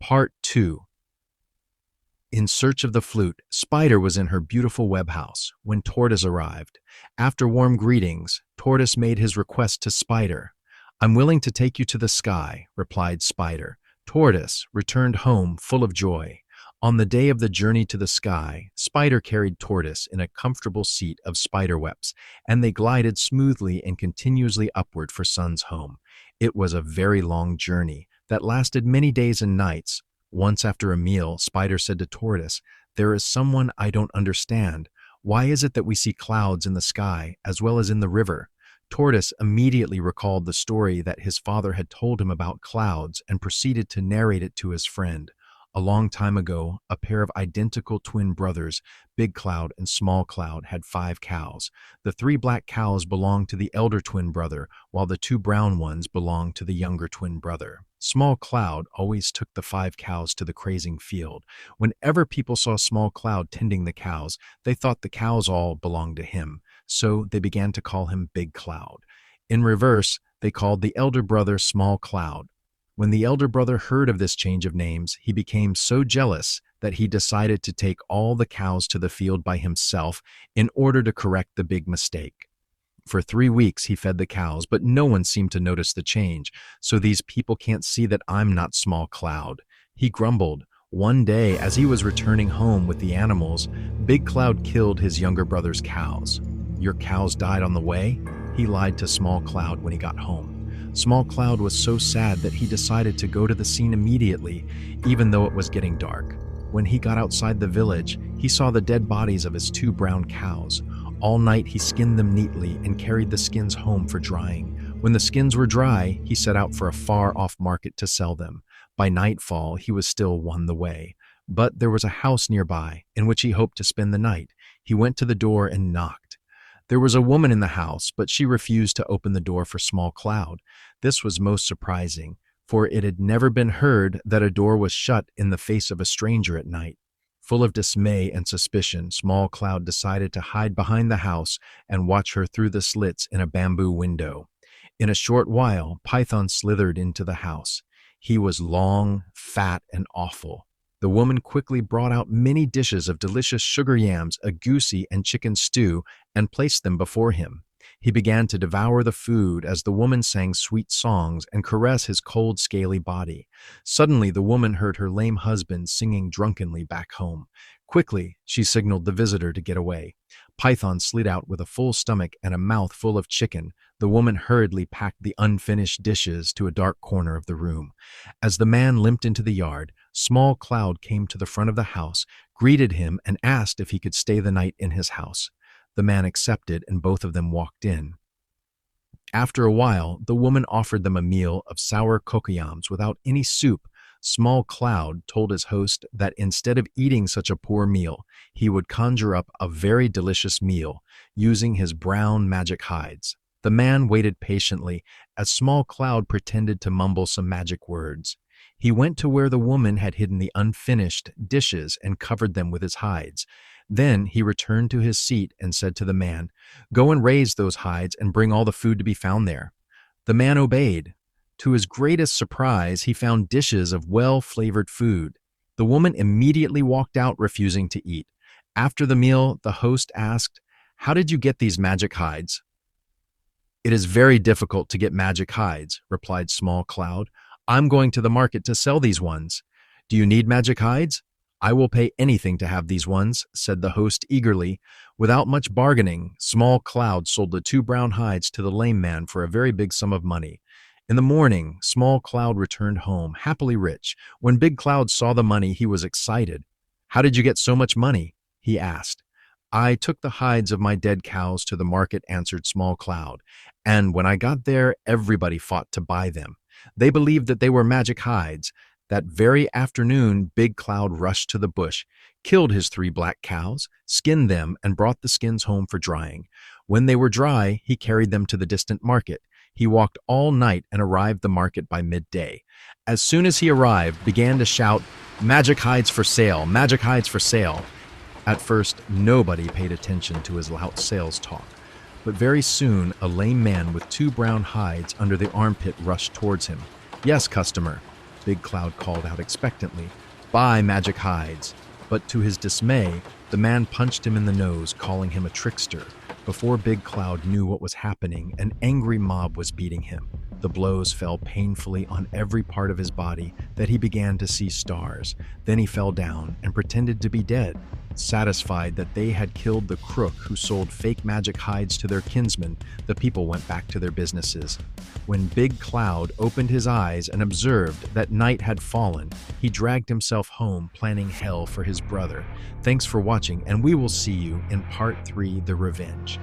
Part 2. In search of the flute, Spider was in her beautiful web house when Tortoise arrived. After warm greetings, Tortoise made his request to Spider. "I'm willing to take you to the sky," replied Spider. Tortoise returned home full of joy. On the day of the journey to the sky, Spider carried Tortoise in a comfortable seat of spider webs, and they glided smoothly and continuously upward for Sun's home. It was a very long journey that lasted many days and nights. Once after a meal, Spider said to Tortoise, "There is someone I don't understand. Why is it that we see clouds in the sky as well as in the river?" Tortoise immediately recalled the story that his father had told him about clouds and proceeded to narrate it to his friend. A long time ago, a pair of identical twin brothers, Big Cloud and Small Cloud, had 5 cows. The 3 black cows belonged to the elder twin brother, while the 2 brown ones belonged to the younger twin brother. Small Cloud always took the 5 cows to the grazing field. Whenever people saw Small Cloud tending the cows, they thought the cows all belonged to him, so they began to call him Big Cloud. In reverse, they called the elder brother Small Cloud. When the elder brother heard of this change of names, he became so jealous that he decided to take all the cows to the field by himself in order to correct the big mistake. For 3 weeks he fed the cows, but no one seemed to notice the change, "So these people can't see that I'm not Small Cloud," he grumbled. One day, as he was returning home with the animals, Big Cloud killed his younger brother's cows. "Your cows died on the way?" he lied to Small Cloud when he got home. Small Cloud was so sad that he decided to go to the scene immediately, even though it was getting dark. When he got outside the village, he saw the dead bodies of his 2 brown cows. All night he skinned them neatly and carried the skins home for drying. When the skins were dry, he set out for a far-off market to sell them. By nightfall, he was still won the way. But there was a house nearby, in which he hoped to spend the night. He went to the door and knocked. There was a woman in the house, but she refused to open the door for Small Cloud. This was most surprising, for it had never been heard that a door was shut in the face of a stranger at night. Full of dismay and suspicion, Small Cloud decided to hide behind the house and watch her through the slits in a bamboo window. In a short while, Python slithered into the house. He was long, fat, and awful. The woman quickly brought out many dishes of delicious sugar yams, a goosey, and chicken stew, and placed them before him. He began to devour the food as the woman sang sweet songs and caressed his cold, scaly body. Suddenly, the woman heard her lame husband singing drunkenly back home. Quickly, she signaled the visitor to get away. Python slid out with a full stomach and a mouth full of chicken. The woman hurriedly packed the unfinished dishes to a dark corner of the room. As the man limped into the yard, Small Cloud came to the front of the house, greeted him, and asked if he could stay the night in his house. The man accepted, and both of them walked in. After a while, the woman offered them a meal of sour cocoyams without any soup. Small Cloud told his host that instead of eating such a poor meal, he would conjure up a very delicious meal using his brown magic hides. The man waited patiently as Small Cloud pretended to mumble some magic words. He went to where the woman had hidden the unfinished dishes and covered them with his hides. Then he returned to his seat and said to the man, "Go and raise those hides and bring all the food to be found there." The man obeyed. To his greatest surprise, he found dishes of well-flavored food. The woman immediately walked out, refusing to eat. After the meal, the host asked, "How did you get these magic hides?" "It is very difficult to get magic hides," replied Small Cloud. "I'm going to the market to sell these ones." "Do you need magic hides?" "I will pay anything to have these ones," said the host eagerly. Without much bargaining, Small Cloud sold the 2 brown hides to the lame man for a very big sum of money. In the morning, Small Cloud returned home, happily rich. When Big Cloud saw the money, he was excited. "How did you get so much money?" he asked. "I took the hides of my dead cows to the market," answered Small Cloud. "And when I got there, everybody fought to buy them. They believed that they were magic hides. That very afternoon, Big Cloud rushed to the bush, killed his 3 black cows, skinned them, and brought the skins home for drying. When they were dry, he carried them to the distant market. He walked all night and arrived at the market by midday. As soon as he arrived, began to shout, 'Magic hides for sale! Magic hides for sale!' At first, nobody paid attention to his loud sales talk. But very soon, a lame man with 2 brown hides under the armpit rushed towards him. 'Yes, customer.' Big Cloud called out expectantly, "Buy magic hides!" But to his dismay, the man punched him in the nose, calling him a trickster. Before Big Cloud knew what was happening, an angry mob was beating him. The blows fell painfully on every part of his body that he began to see stars. Then he fell down and pretended to be dead. Satisfied that they had killed the crook who sold fake magic hides to their kinsmen, the people went back to their businesses. When Big Cloud opened his eyes and observed that night had fallen, he dragged himself home, planning hell for his brother. Thanks for watching, and we will see you in Part 3, The Revenge.